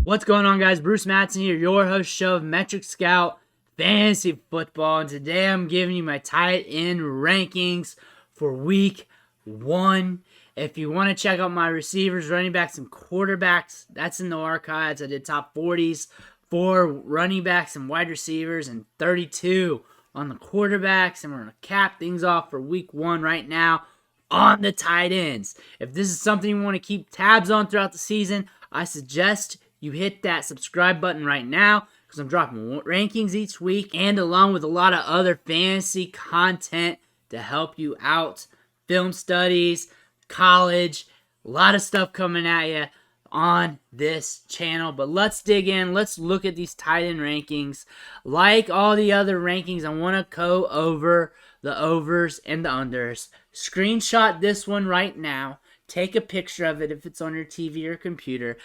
What's going on, guys? Bruce Matson here, your host show of Metric Scout Fantasy Football, and today I'm giving you my tight end rankings for week 1. If you want to check out my receivers, running backs, and quarterbacks, that's in the archives. I did top 40s for running backs and wide receivers and 32 on the quarterbacks, and we're going to cap things off for week 1 right now on the tight ends. If this is something you want to keep tabs on throughout the season, I suggest you hit that subscribe button right now because I'm dropping rankings each week and along with a lot of other fantasy content to help you out. Film studies, college, a lot of stuff coming at you on this channel. But let's dig in. Let's look at these tight end rankings. Like all the other rankings, I want to go over the overs and the unders. Screenshot this one right now. Take a picture of it if it's on your TV or computer.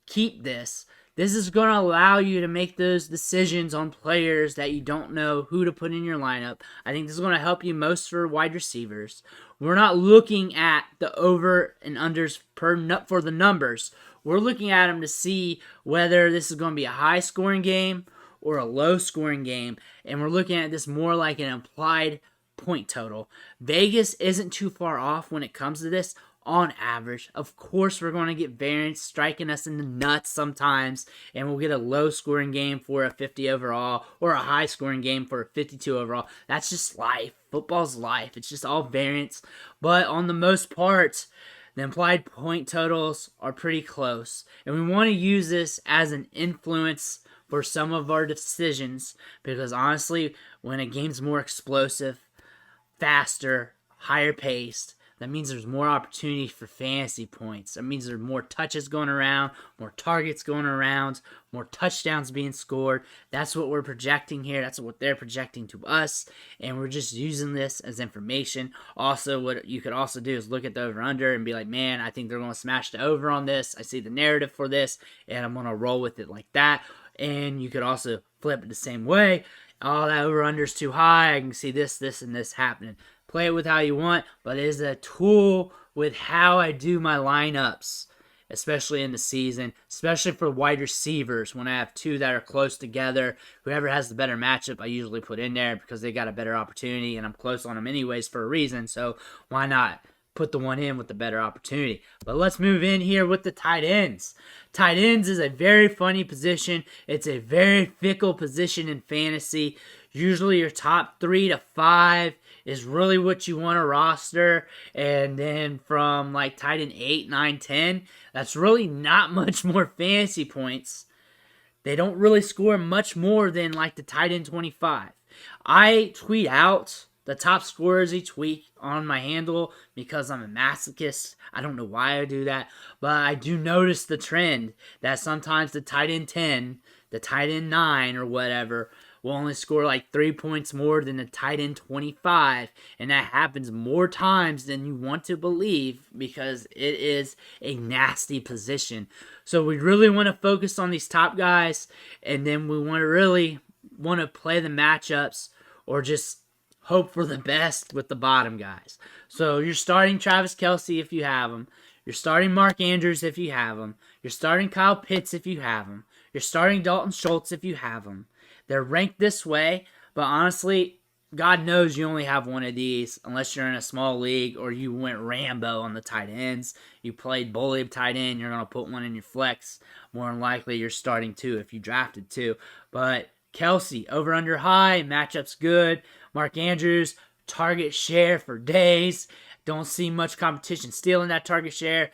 Keep this. This is going to allow you to make those decisions on players that you don't know who to put in your lineup. I think this is going to help you most for wide receivers. We're not looking at the over and unders for the numbers. We're looking at them to see whether this is going to be a high scoring game or a low scoring game. And we're looking at this more like an implied point total. Vegas isn't too far off when it comes to this. On average, of course, we're going to get variance striking us in the nuts sometimes, and we'll get a low-scoring game for a 50 overall or a high-scoring game for a 52 overall. That's just life. Football's life. It's just all variance. But on the most part, the implied point totals are pretty close, and we want to use this as an influence for some of our decisions because, honestly, when a game's more explosive, faster, higher paced, that means there's more opportunity for fantasy points. That means there's more touches going around, more targets going around, more touchdowns being scored. That's what we're projecting here. That's what they're projecting to us. And we're just using this as information. Also, what you could also do is look at the over-under and be like, man, I think they're going to smash the over on this. I see the narrative for this, and I'm going to roll with it like that. And you could also flip it the same way. Oh, that over-under is too high. I can see this, and this happening. Play it with how you want, but it is a tool with how I do my lineups, especially in the season, especially for wide receivers. When I have two that are close together, whoever has the better matchup, I usually put in there because they got a better opportunity, and I'm close on them anyways for a reason, so why not put the one in with the better opportunity? But let's move in here with the tight ends. Tight ends is a very funny position. It's a very fickle position in fantasy. Usually your top 3 to 5 is really what you want to roster. And then from like tight end 8, 9, 10, that's really not much more fantasy points. They don't really score much more than like the tight end 25. I tweet out the top scorers each week on my handle because I'm a masochist. I don't know why I do that, but I do notice the trend that sometimes the tight end 10, the tight end 9 or whatever will only score like 3 points more than the tight end 25, and that happens more times than you want to believe because it is a nasty position. So we really want to focus on these top guys, and then we want to play the matchups or just hope for the best with the bottom guys. So you're starting Travis Kelce if you have him. You're starting Mark Andrews if you have him. You're starting Kyle Pitts if you have him. You're starting Dalton Schultz if you have him. They're ranked this way, but honestly, God knows you only have one of these unless you're in a small league or you went Rambo on the tight ends. You played bully tight end, you're going to put one in your flex. More than likely, you're starting 2 if you drafted 2. But Kelce, over under high, matchup's good. Mark Andrews, target share for days. Don't see much competition stealing that target share.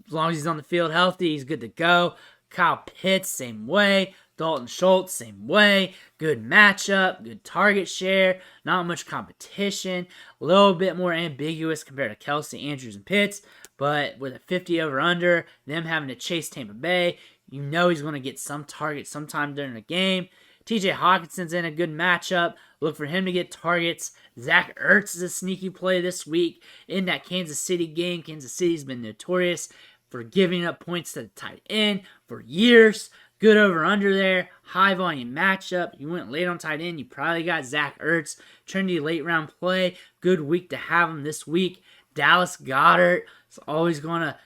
As long as he's on the field healthy, he's good to go. Kyle Pitts, same way. Dalton Schultz, same way. Good matchup, good target share, not much competition. A little bit more ambiguous compared to Kelce, Andrews, and Pitts. But with a 50 over under, them having to chase Tampa Bay, you know he's going to get some targets sometime during the game. TJ Hawkinson's in a good matchup. Look for him to get targets. Zach Ertz is a sneaky play this week in that Kansas City game. Kansas City's been notorious for giving up points to the tight end for years. Good over-under there. High volume matchup. You went late on tight end. You probably got Zach Ertz. Trendy late round play. Good week to have him this week. Dallas Goedert is always going to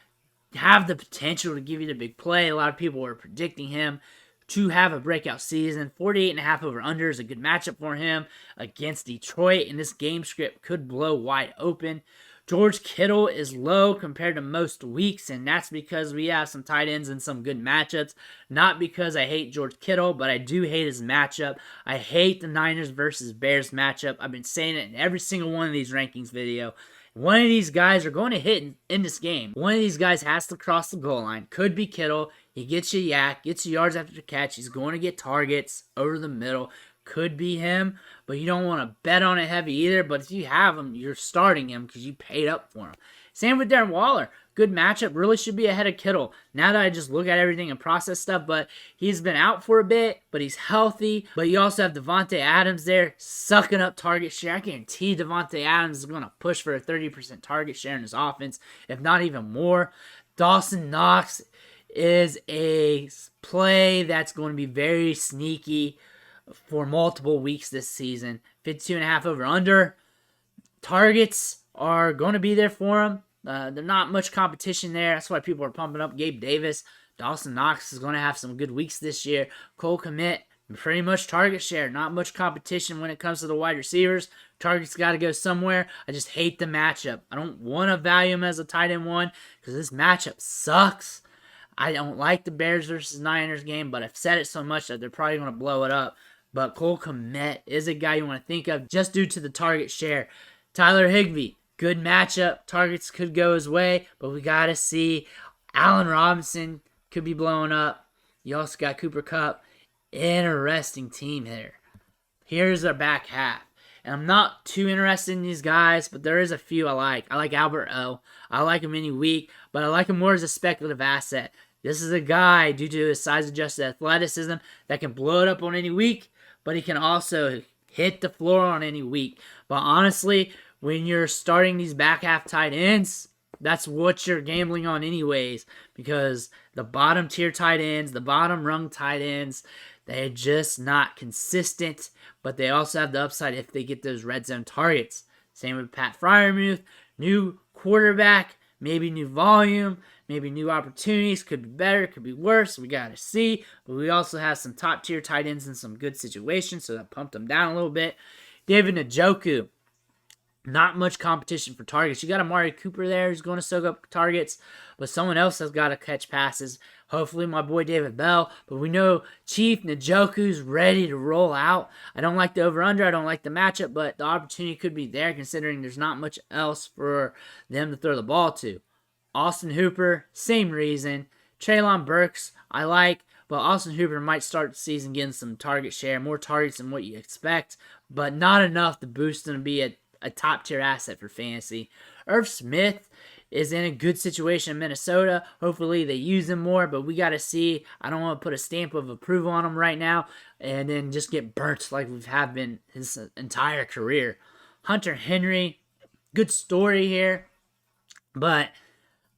have the potential to give you the big play. A lot of people were predicting him to have a breakout season. 48.5 over under is a good matchup for him against Detroit, and this game script could blow wide open. George Kittle is low compared to most weeks, and that's because we have some tight ends and some good matchups. Not because I hate George Kittle, but I do hate his matchup. I hate the Niners versus Bears matchup. I've been saying it in every single one of these rankings video. One of these guys are going to hit in this game. One of these guys has to cross the goal line. Could be Kittle. He gets you yak, gets you yards after the catch. He's going to get targets over the middle. Could be him, but you don't want to bet on it heavy either. But if you have him, you're starting him because you paid up for him. Same with Darren Waller. Good matchup. Really should be ahead of Kittle. Now that I just look at everything and process stuff, but he's been out for a bit, but he's healthy. But you also have Davante Adams there sucking up target share. I guarantee Davante Adams is going to push for a 30% target share in his offense, if not even more. Dawson Knox is a play that's going to be very sneaky for multiple weeks this season. 52.5 over under. Targets are going to be there for him. There's not much competition there. That's why people are pumping up Gabe Davis. Dawson Knox is going to have some good weeks this year. Cole Kmet, pretty much target share. Not much competition when it comes to the wide receivers. Targets got to go somewhere. I just hate the matchup. I don't want to value him as a tight end one because this matchup sucks. I don't like the Bears versus Niners game, but I've said it so much that they're probably going to blow it up. But Cole Kmet is a guy you want to think of just due to the target share. Tyler Higbee, good matchup. Targets could go his way, but we got to see. Allen Robinson could be blowing up. You also got Cooper Kupp. Interesting team here. Here's our back half. And I'm not too interested in these guys, but there is a few I like. I like Albert O. I like him any week, but I like him more as a speculative asset. This is a guy, due to his size-adjusted athleticism, that can blow it up on any week, but he can also hit the floor on any week. But honestly, when you're starting these back half tight ends, that's what you're gambling on anyways, because the bottom tier tight ends, the bottom rung tight ends, they're just not consistent, but they also have the upside if they get those red zone targets. Same with Pat Freiermuth, new quarterback, maybe new volume, maybe new opportunities. Could be better, could be worse. We got to see. But we also have some top tier tight ends in some good situations, so that pumped them down a little bit. David Njoku, not much competition for targets. You got Amari Cooper there who's going to soak up targets, but someone else has got to catch passes. Hopefully my boy David Bell, but we know Chief Njoku's ready to roll out. I don't like the over-under. I don't like the matchup, but the opportunity could be there considering there's not much else for them to throw the ball to. Austin Hooper, same reason. Treylon Burks, I like, but Austin Hooper might start the season getting some target share, more targets than what you expect, but not enough to boost him to be a top-tier asset for fantasy. Irv Smith is in a good situation in Minnesota. Hopefully they use him more, but we got to see. I don't want to put a stamp of approval on him right now and then just get burnt like we have been his entire career. Hunter Henry, good story here, but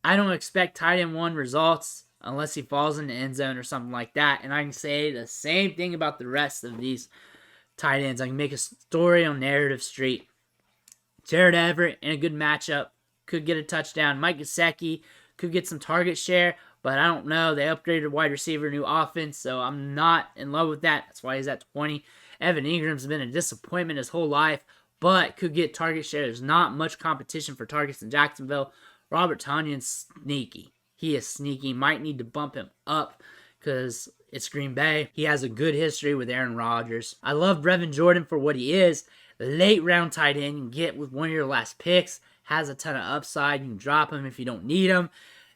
I don't expect tight end one results unless he falls in the end zone or something like that. And I can say the same thing about the rest of these tight ends. I can make a story on Narrative Street. Jared Everett in a good matchup could get a touchdown. Mike Gesicki could get some target share, but I don't know. They upgraded wide receiver, new offense, so I'm not in love with that. That's why he's at 20. Evan Ingram's been a disappointment his whole life, but could get target share. There's not much competition for targets in Jacksonville. Robert Tonyan's sneaky. He is sneaky. Might need to bump him up because it's Green Bay. He has a good history with Aaron Rodgers. I love Brevin Jordan for what he is. Late round tight end you can get with one of your last picks. Has a ton of upside. You can drop him if you don't need him.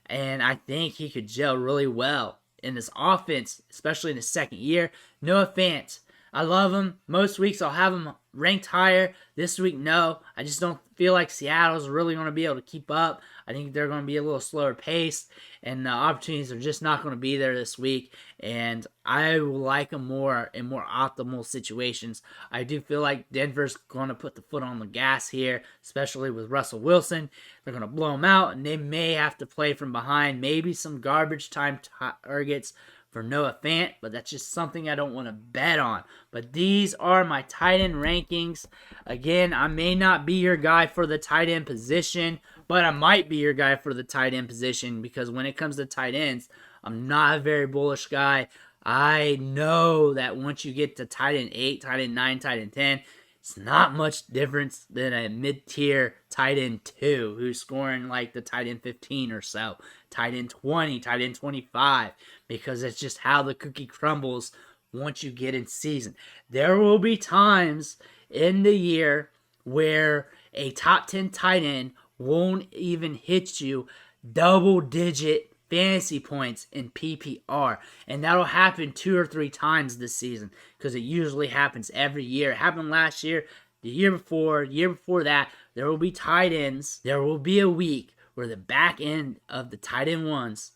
And I think he could gel really well in this offense, especially in his second year. Noah Fant, I love him. Most weeks I'll have him ranked higher. This week, no. I just don't feel like Seattle's really going to be able to keep up. I think they're going to be a little slower paced, and the opportunities are just not going to be there this week. And I will like him more in more optimal situations. I do feel like Denver's going to put the foot on the gas here, especially with Russell Wilson. They're going to blow him out, and they may have to play from behind. Maybe some garbage time targets for Noah Fant, but that's just something I don't want to bet on. But these are my tight end rankings. Again, I may not be your guy for the tight end position, But I might be your guy for the tight end position because when it comes to tight ends, I'm not a very bullish guy. I know that once you get to tight end 8, tight end 9, tight end 10, it's not much difference than a mid-tier tight end 2 who's scoring like the tight end 15 or so, tight end 20, tight end 25, because it's just how the cookie crumbles once you get in season. There will be times in the year where a top 10 tight end won't even hit you double-digit fantasy points in PPR, and that'll happen 2 or 3 times this season because it usually happens every year. It happened last year, the year before that. There will be tight ends. There will be a week where the back end of the tight end ones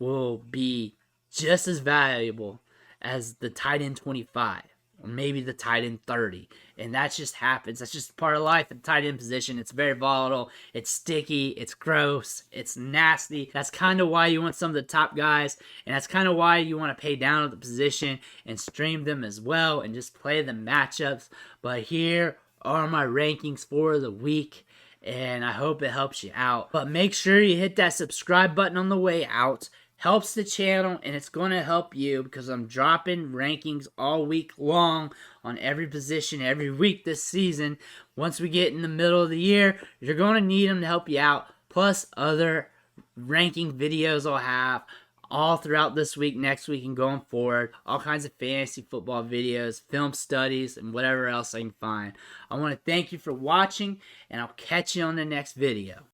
will be just as valuable as the tight end 25. Or maybe the tight end 30. And that just happens. That's just part of life at the tight end position. It's very volatile. It's sticky. It's gross. It's nasty. That's kind of why you want some of the top guys. And that's kind of why you want to pay down at the position and stream them as well and just play the matchups. But here are my rankings for the week. And I hope it helps you out. But make sure you hit that subscribe button on the way out. Helps the channel, and it's going to help you because I'm dropping rankings all week long on every position every week this season. Once we get in the middle of the year, you're going to need them to help you out, plus other ranking videos I'll have all throughout this week, next week, and going forward. All kinds of fantasy football videos, film studies, and whatever else I can find. I want to thank you for watching, and I'll catch you on the next video.